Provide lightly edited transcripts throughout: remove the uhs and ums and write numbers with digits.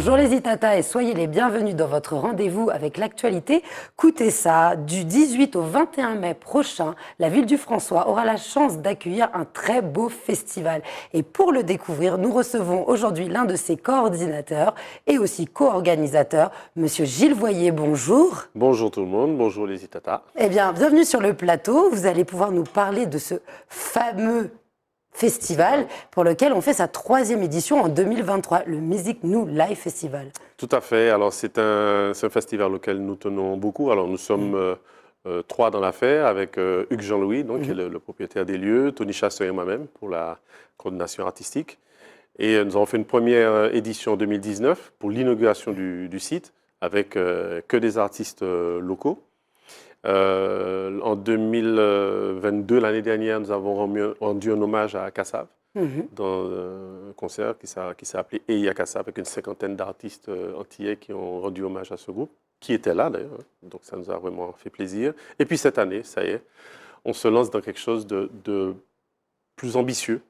Bonjour les Itata et soyez les bienvenus dans votre rendez-vous avec l'actualité. Écoutez ça, du 18 au 21 mai prochain, la ville du François aura la chance d'accueillir un très beau festival. Et pour le découvrir, nous recevons aujourd'hui l'un de ses coordinateurs et aussi co-organisateur, Monsieur Gilles Voyer. Bonjour. Bonjour tout le monde, bonjour les Itata. Eh bien, bienvenue sur le plateau. Vous allez pouvoir nous parler de ce fameux festival pour lequel on fait sa 3e édition en 2023, le Music New Live Festival. Tout à fait, alors c'est un festival auquel nous tenons beaucoup. Alors nous sommes 3 dans l'affaire avec Hugues Jean-Louis, donc, qui est le propriétaire des lieux, Tony Chasseur et moi-même pour la coordination artistique. Et nous avons fait une première édition en 2019 pour l'inauguration du site avec que des artistes locaux. En 2022, l'année dernière, nous avons rendu un hommage à Kassav dans un concert qui s'est appelé Eya Kassav avec une 50aine d'artistes antillais qui ont rendu hommage à ce groupe, qui était là d'ailleurs, donc ça nous a vraiment fait plaisir. Et puis cette année, ça y est, on se lance dans quelque chose de plus ambitieux,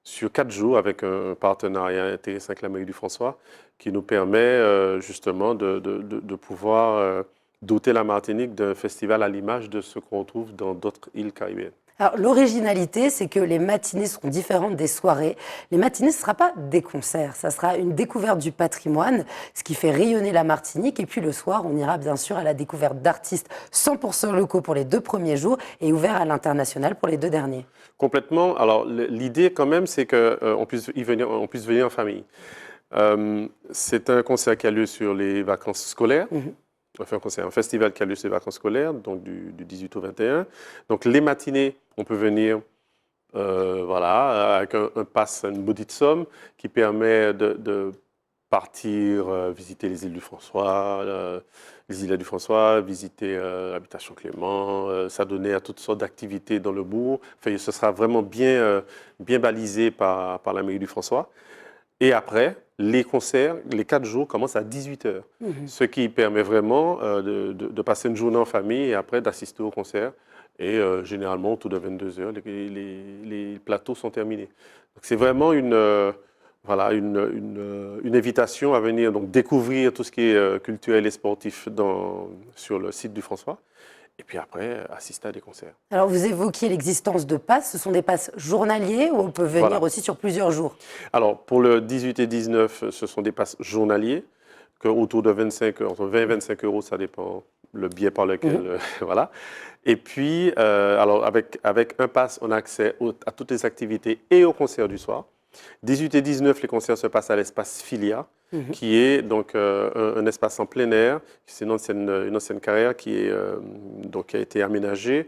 sur 4 jours avec un partenariat intéressant avec la mairie du François, qui nous permet justement de pouvoir doter la Martinique d'un festival à l'image de ce qu'on trouve dans d'autres îles caribéennes. Alors, l'originalité, c'est que les matinées seront différentes des soirées. Les matinées, ce ne sera pas des concerts, ça sera une découverte du patrimoine, ce qui fait rayonner la Martinique. Et puis le soir, on ira bien sûr à la découverte d'artistes 100% locaux pour les 2 premiers jours et ouvert à l'international pour les 2 derniers. Complètement. Alors, l'idée quand même, c'est qu'on puisse venir en famille. C'est un concert qui a lieu sur les vacances scolaires. Enfin, un festival qui a lieu sur les vacances scolaires, donc du 18 au 21. Donc les matinées, on peut venir voilà, avec un pass, une maudite somme qui permet de partir visiter les îles du François, les îles du François, visiter l'habitation Clément, s'adonner à toutes sortes d'activités dans le bourg. Enfin, ce sera vraiment bien balisé par la mairie du François. Et après, les concerts, les 4 jours commencent à 18h, ce qui permet vraiment de passer une journée en famille et après d'assister au concert. Et généralement, autour de 22h, les plateaux sont terminés. C'est vraiment une invitation à venir donc, découvrir tout ce qui est culturel et sportif sur le site du François. Et puis après, assister à des concerts. Alors, vous évoquiez l'existence de passes. Ce sont des passes journaliers ou on peut venir aussi sur plusieurs jours? Alors, pour le 18 et 19, ce sont des passes journaliers, autour de entre 20 et 25 euros, ça dépend le billet par lequel. Voilà. Et puis, alors avec un pass, on a accès à toutes les activités et aux concerts du soir. 18 et 19, les concerts se passent à l'espace Filia, qui est donc un espace en plein air. C'est une ancienne carrière qui a été aménagée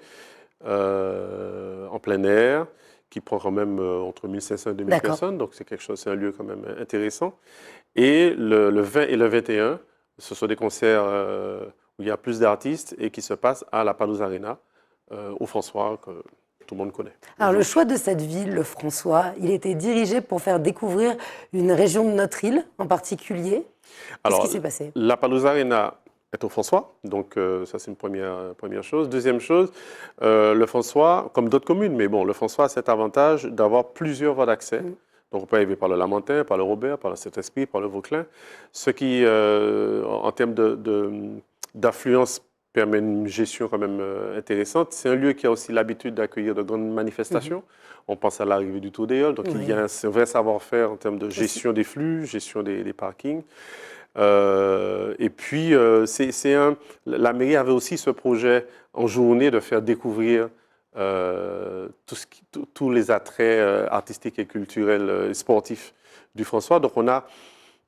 en plein air, qui prend quand même entre 1500 et 2000 personnes. Donc c'est un lieu quand même intéressant. Et le 20 et le 21, ce sont des concerts où il y a plus d'artistes et qui se passent à la Palos Arena, au François, que tout le monde connaît. Alors le choix de cette ville, le François, il était dirigé pour faire découvrir une région de notre île en particulier. Qu'est-ce qui s'est passé? La Palos Arena est au François, donc ça c'est une première chose. Deuxième chose, le François, comme d'autres communes, mais bon, le François a cet avantage d'avoir plusieurs voies d'accès. Donc on peut arriver par le Lamentin, par le Robert, par le Saint-Esprit, par le Vauclin, ce qui, en termes d'affluence, permet une gestion quand même intéressante. C'est un lieu qui a aussi l'habitude d'accueillir de grandes manifestations. On pense à l'arrivée du Tour des Halles, donc il y a un vrai savoir-faire en termes de gestion des flux, gestion des parkings. Et puis, la mairie avait aussi ce projet en journée de faire découvrir tous les attraits artistiques et culturels et sportifs du François. Donc, on a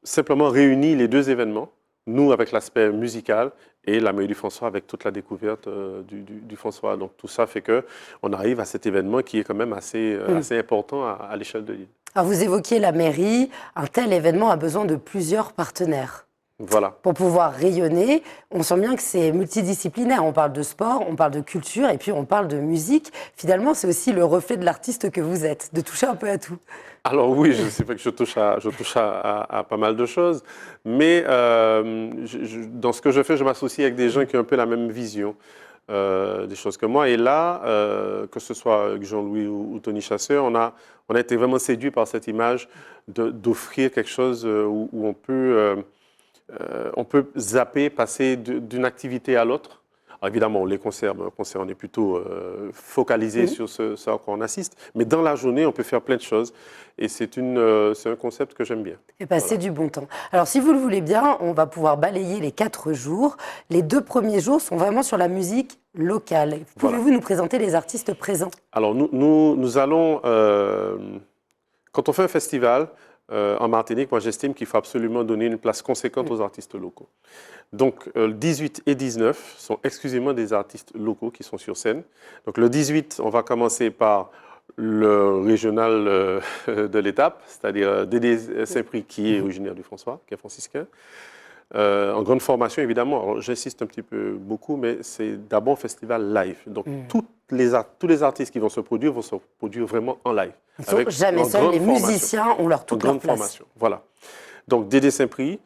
simplement réuni les 2 événements, nous avec l'aspect musical et la mairie du François avec toute la découverte du François. Donc, tout ça fait qu'on arrive à cet événement qui est quand même assez important à l'échelle de l'île. Alors, vous évoquiez la mairie. Un tel événement a besoin de plusieurs partenaires. Voilà. Pour pouvoir rayonner, on sent bien que c'est multidisciplinaire. On parle de sport, on parle de culture et puis on parle de musique. Finalement, c'est aussi le reflet de l'artiste que vous êtes, de toucher un peu à tout. Alors oui, c'est vrai que je touche à pas mal de choses, mais dans ce que je fais, je m'associe avec des gens qui ont un peu la même vision. des choses comme moi. Et là, que ce soit avec Jean-Louis ou Tony Chasseur, on a été vraiment séduits par cette image d'offrir quelque chose où on peut zapper, passer d'une activité à l'autre. Alors évidemment, les concerts, on est plutôt focalisé sur ce à quoi on assiste. Mais dans la journée, on peut faire plein de choses. Et c'est un concept que j'aime bien. Et passer du bon temps. Alors, si vous le voulez bien, on va pouvoir balayer les 4 jours. Les 2 premiers jours sont vraiment sur la musique locale. Pouvez-vous nous présenter les artistes présents? Alors, nous allons... quand on fait un festival en Martinique, moi j'estime qu'il faut absolument donner une place conséquente aux artistes locaux. Donc, le 18 et 19 sont exclusivement des artistes locaux qui sont sur scène. Donc, le 18, on va commencer par le régional de l'étape, c'est-à-dire Dédé Saint-Prix, qui est originaire du François, qui est franciscain. En grande formation, évidemment. J'insiste un petit peu beaucoup, mais c'est d'abord un festival live. Donc, tous les artistes qui vont se produire vraiment en live. Ils ne sont jamais seuls, les musiciens ont toute leur place. Formation. Voilà. Donc, Dédé Saint-Prix,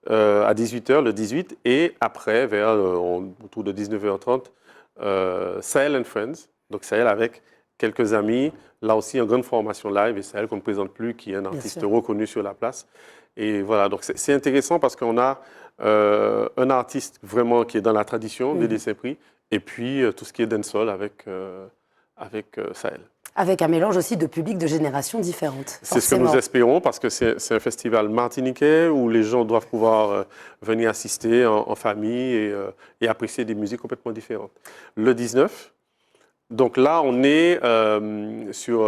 à 18h, le 18, et après, autour de 19h30, Sahel and Friends. Donc, Sahel avec quelques amis, là aussi en grande formation live, et Sahel qu'on ne présente plus, qui est un artiste reconnu sur la place. Et voilà, donc c'est intéressant parce qu'on a un artiste vraiment qui est dans la tradition, Dédé Saint-Prix, et puis tout ce qui est dancehall avec Sahel. Avec un mélange aussi de publics de générations différentes. C'est ce que nous espérons parce que c'est un festival martiniquais où les gens doivent pouvoir venir assister en famille et apprécier des musiques complètement différentes. Le 19, donc là on est sur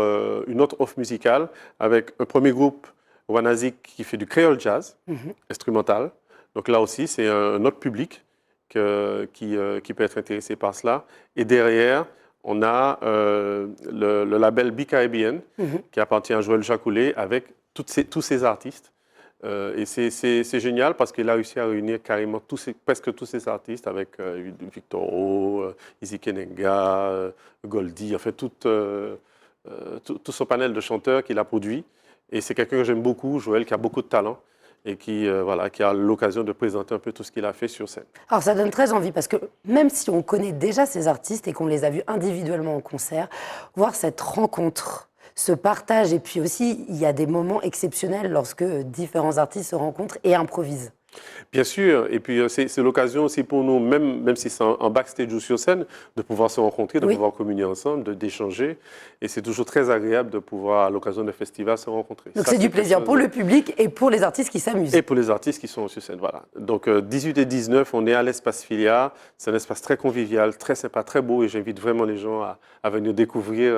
une autre offre musicale avec un premier groupe, Wanazik, qui fait du créole jazz instrumental. Donc là aussi c'est un autre public qui peut être intéressé par cela. Et derrière, on a le label Be-Caribbean qui appartient à Joël Jacoulet avec tous ces artistes. Et c'est génial parce qu'il a réussi à réunir carrément presque tous ces artistes avec Victor O, Izzy Kenenga, Goldie, enfin tout son panel de chanteurs qu'il a produit. Et c'est quelqu'un que j'aime beaucoup, Joël, qui a beaucoup de talent et qui a l'occasion de présenter un peu tout ce qu'il a fait sur scène. Alors ça donne très envie parce que même si on connaît déjà ces artistes et qu'on les a vus individuellement en concert, voir cette rencontre, ce partage, et puis aussi il y a des moments exceptionnels lorsque différents artistes se rencontrent et improvisent. Bien sûr, et puis c'est l'occasion aussi pour nous, même si c'est en backstage ou sur scène, de pouvoir se rencontrer, de pouvoir communier ensemble, d'échanger. Et c'est toujours très agréable de pouvoir, à l'occasion d'un festival, se rencontrer. Donc c'est du plaisir pour le public et pour les artistes qui s'amusent. Et pour les artistes qui sont sur scène, voilà. Donc 18 et 19, on est à l'espace Filia. C'est un espace très convivial, très sympa, très beau. Et j'invite vraiment les gens à venir découvrir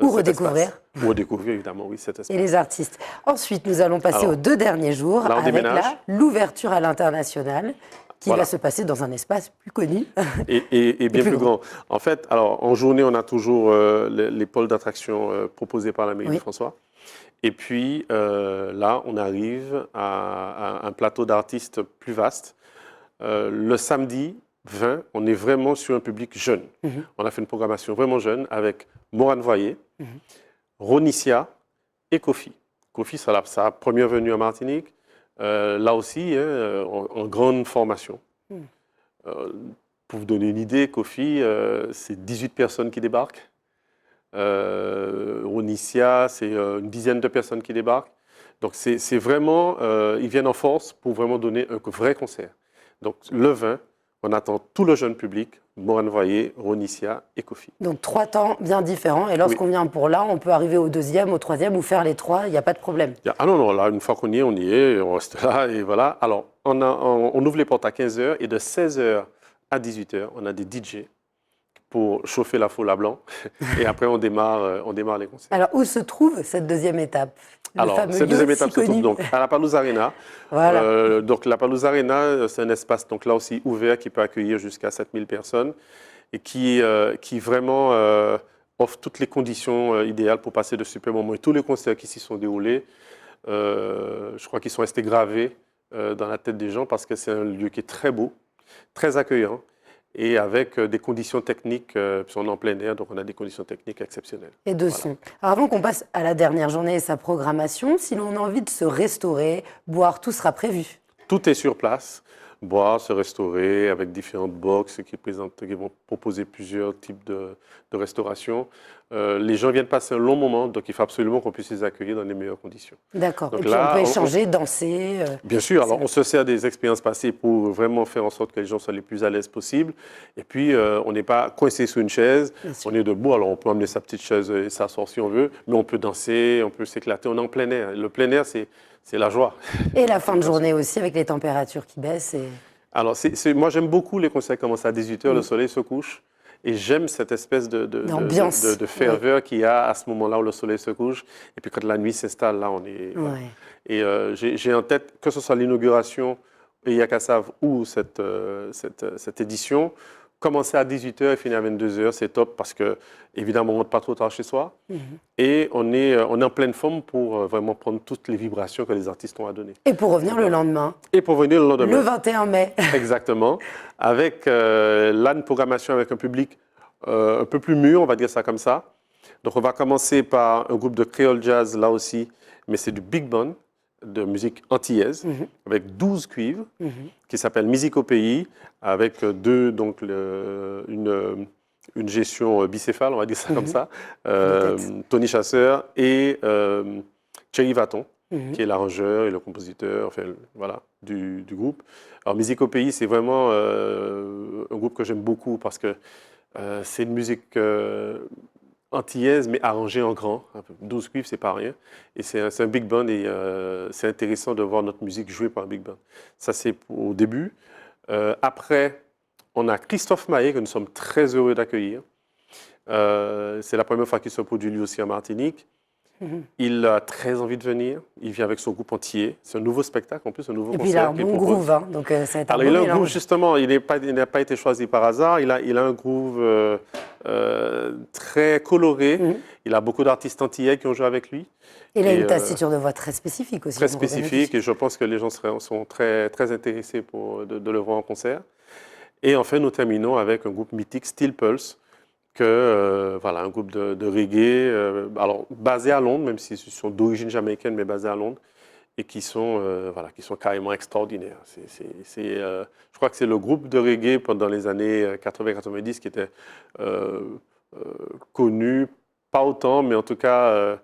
ou redécouvrir. Ou redécouvrir, évidemment, oui, cet espace. Et les artistes. Ensuite, nous allons passer aux 2 derniers jours là, avec l'ouverture à l'international qui va se passer dans un espace plus connu. Et bien plus grand. En fait, alors, en journée, on a toujours les pôles d'attraction proposés par la mairie de François. Et puis, là, on arrive à un plateau d'artistes plus vaste. Le samedi 20, on est vraiment sur un public jeune. On a fait une programmation vraiment jeune avec Morane Voyer, Ronicia et Kofi. Kofi, c'est sa première venue en Martinique. Là aussi, en grande formation. Pour vous donner une idée, Kofi, c'est 18 personnes qui débarquent. Ronicia, c'est une dizaine de personnes qui débarquent. Donc, c'est vraiment, ils viennent en force pour vraiment donner un vrai concert. Donc, le 20, on attend tout le jeune public, Morane Voyer, Ronicia et Kofi. Donc 3 temps bien différents. Et lorsqu'on vient pour là, on peut arriver au 2e, au 3e ou faire les 3. Il n'y a pas de problème. Ah non, là, une fois qu'on y est, on reste là et voilà. Alors, on ouvre les portes à 15h et de 16h à 18h, on a des DJ pour chauffer la foule à blanc. Et après, on démarre les concerts. Alors, où se trouve cette 2e étape? Alors, cette 2e étape se trouve donc à la Palouse Arena. Voilà. Donc, la Palouse Arena, c'est un espace donc, là aussi ouvert qui peut accueillir jusqu'à 7000 personnes et qui vraiment offre toutes les conditions idéales pour passer de super moments. Et tous les concerts qui s'y sont déroulés, je crois qu'ils sont restés gravés dans la tête des gens parce que c'est un lieu qui est très beau, très accueillant. Et avec des conditions techniques, puis on est en plein air, donc on a des conditions techniques exceptionnelles. Et de son. Alors avant qu'on passe à la dernière journée et sa programmation, si l'on a envie de se restaurer, boire, tout sera prévu. Tout est sur place. boire, se restaurer avec différentes boxes qui vont proposer plusieurs types de restauration. Les gens viennent passer un long moment, donc il faut absolument qu'on puisse les accueillir dans les meilleures conditions. D'accord. Donc Et puis là, on peut échanger, danser. Bien sûr, alors on se sert des expériences passées pour vraiment faire en sorte que les gens soient les plus à l'aise possible. Et puis, on n'est pas coincé sur une chaise, on est debout. Alors, on peut emmener sa petite chaise et s'asseoir si on veut, mais on peut danser, on peut s'éclater. On est en plein air. Le plein air, c'est la joie. Et la fin de journée aussi, avec les températures qui baissent. Alors, moi, j'aime beaucoup les concerts qui commencent à 18h, le soleil se couche. Et j'aime cette espèce de ferveur qu'il y a à ce moment-là où le soleil se couche. Et puis, quand la nuit s'installe, là, on est... Voilà. Et j'ai en tête, que ce soit l'inauguration et Yakassav ou cette édition, commencer à 18h et finir à 22h, c'est top parce que, évidemment, on ne rentre pas trop tard chez soi. Et on est en pleine forme pour vraiment prendre toutes les vibrations que les artistes ont à donner. Et pour revenir le lendemain. Et pour revenir le lendemain. Le 21 mai. Exactement. Avec là, une programmation avec un public un peu plus mûr, on va dire ça comme ça. Donc, on va commencer par un groupe de créole jazz, là aussi, mais c'est du big band, de musique antillaise, avec 12 cuivres, qui s'appelle Musique au pays, avec une gestion bicéphale, on va dire ça comme ça, Tony Chasseur et Thierry Vaton, qui est l'arrangeur et le compositeur, enfin, voilà, du groupe. Alors, Musique au pays, c'est vraiment un groupe que j'aime beaucoup parce que c'est une musique antillaise, mais arrangée en grand. 12 cuivres, c'est pas rien. Et c'est un big band et c'est intéressant de voir notre musique jouée par un big band. Ça, c'est au début. Après, on a Christophe Maé, que nous sommes très heureux d'accueillir. C'est la première fois qu'il se produit lui aussi en Martinique. Il a très envie de venir. Il vient avec son groupe entier. C'est un nouveau spectacle, en plus, un nouveau concert. Et puis il a un bon groove, hein, donc ça va être un bon il a un mélange. groove, justement, il n'a pas été choisi par hasard. Il a un groove très coloré. Il a beaucoup d'artistes antillais qui ont joué avec lui. Il a une tessiture de voix très spécifique aussi. Très spécifique, et je pense que les gens sont très, très intéressés de le voir en concert. Et enfin, nous terminons avec un groupe mythique, Steel Pulse, voilà, un groupe de reggae, alors basé à Londres, même s'ils sont d'origine jamaïcaine, mais basé à Londres, et qui sont carrément extraordinaires. Je crois que c'est le groupe de reggae pendant les années 80-90 qui était connu, pas autant, mais en tout cas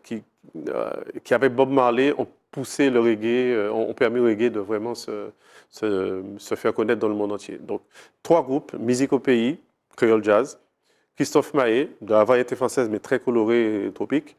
qui avec Bob Marley ont poussé le reggae, ont permis au reggae de vraiment se faire connaître dans le monde entier. Donc, 3 groupes, Musique au pays, Creole Jazz, Christophe Maé, de la variété française, mais très colorée et tropique,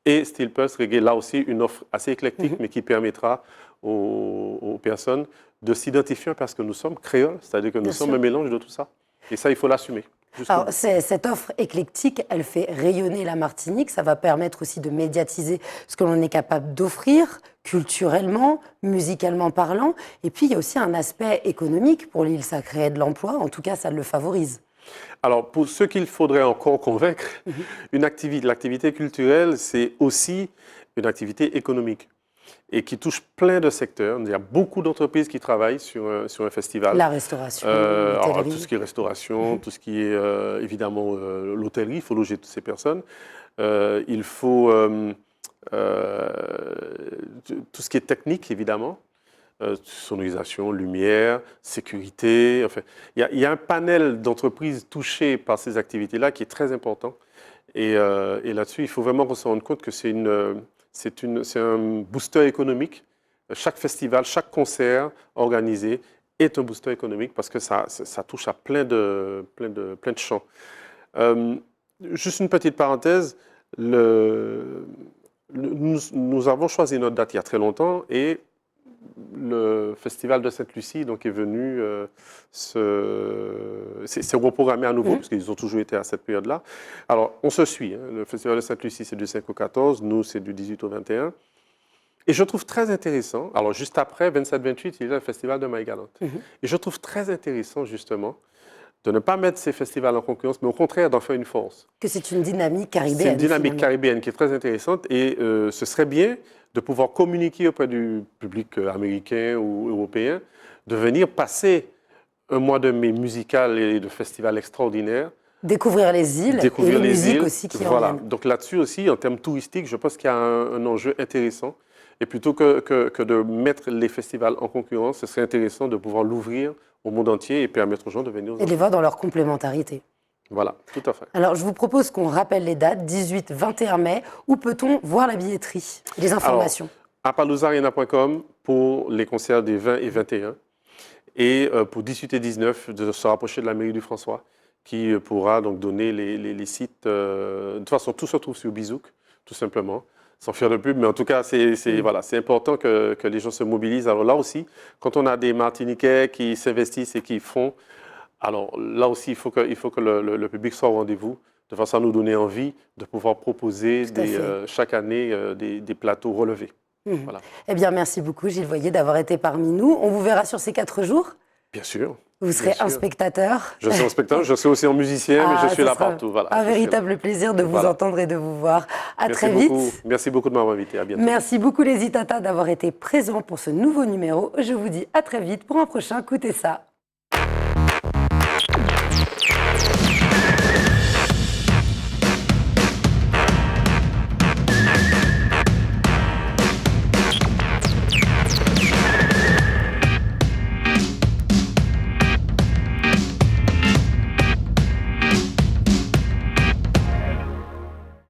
et Steel Pulse Reggae, là aussi une offre assez éclectique, mais qui permettra aux personnes de s'identifier parce que nous sommes créoles, c'est-à-dire que nous sommes un mélange de tout ça. Et ça, il faut l'assumer. Alors, cette offre éclectique, elle fait rayonner la Martinique. Ça va permettre aussi de médiatiser ce que l'on est capable d'offrir culturellement, musicalement parlant. Et puis, il y a aussi un aspect économique pour l'île. Ça crée de l'emploi. En tout cas, ça le favorise. Alors, pour ceux qu'il faudrait encore convaincre, l'activité culturelle, c'est aussi une activité économique et qui touche plein de secteurs. Il y a beaucoup d'entreprises qui travaillent sur un festival. La restauration, alors, tout ce qui est restauration, tout ce qui est évidemment l'hôtellerie, il faut loger toutes ces personnes. Il faut tout ce qui est technique, évidemment. Sonorisation, lumière, sécurité. Enfin, il y a un panel d'entreprises touchées par ces activités-là qui est très important. Et là-dessus, il faut vraiment qu'on se rende compte que c'est un booster économique. Chaque festival, chaque concert organisé est un booster économique parce que ça touche à plein de champs. Juste une petite parenthèse, nous avons choisi notre date il y a très longtemps et le festival de Sainte-Lucie donc, est venu s'est reprogrammé à nouveau, parce qu'ils ont toujours été à cette période-là. Alors, on se suit. Hein. Le festival de Sainte-Lucie, c'est du 5 au 14. Nous, c'est du 18 au 21. Et je trouve très intéressant, alors juste après, 27-28, il y a le festival de Maïgalante. Et je trouve très intéressant, justement, de ne pas mettre ces festivals en concurrence, mais au contraire d'en faire une force. Que c'est une dynamique caribéenne. C'est une dynamique finalement. caribéenne qui est très intéressante et ce serait bien de pouvoir communiquer auprès du public américain ou européen, de venir passer un mois de mai musical et de festival extraordinaire. Découvrir les îles Découvrir et les les musiques îles. aussi qui Voilà. en viennent. Donc là-dessus aussi, en termes touristiques, je pense qu'il y a un enjeu intéressant Et plutôt que de mettre les festivals en concurrence, ce serait intéressant de pouvoir l'ouvrir au monde entier et permettre aux gens de venir aux Et les voir dans leur complémentarité. Voilà, tout à fait. Alors, je vous propose qu'on rappelle les dates, 18-21 mai. Où peut-on voir la billetterie et les informations? À palouzarena.com pour les concerts des 20 et 21. Et pour 18 et 19, de se rapprocher de la mairie du François, qui pourra donc donner les sites. De toute façon, tout se trouve sur Bizouk, tout simplement, sans faire de pub. Mais en tout cas, voilà, c'est important que les gens se mobilisent. Alors là aussi, quand on a des Martiniquais qui s'investissent et qui font, alors là aussi, il faut que le public soit au rendez-vous, de façon à nous donner envie de pouvoir proposer chaque année des plateaux relevés. Voilà. Eh bien, merci beaucoup, Gilles Voyer, d'avoir été parmi nous. On vous verra sur ces 4 jours? Bien sûr. Vous serez un spectateur? Je suis un spectateur, je suis aussi un musicien, mais je suis là partout. Voilà, un véritable plaisir de vous entendre et de vous voir. À très vite. Merci beaucoup de m'avoir invité. À bientôt. Merci beaucoup, les Itata, d'avoir été présents pour ce nouveau numéro. Je vous dis à très vite pour un prochain Écoutez ça.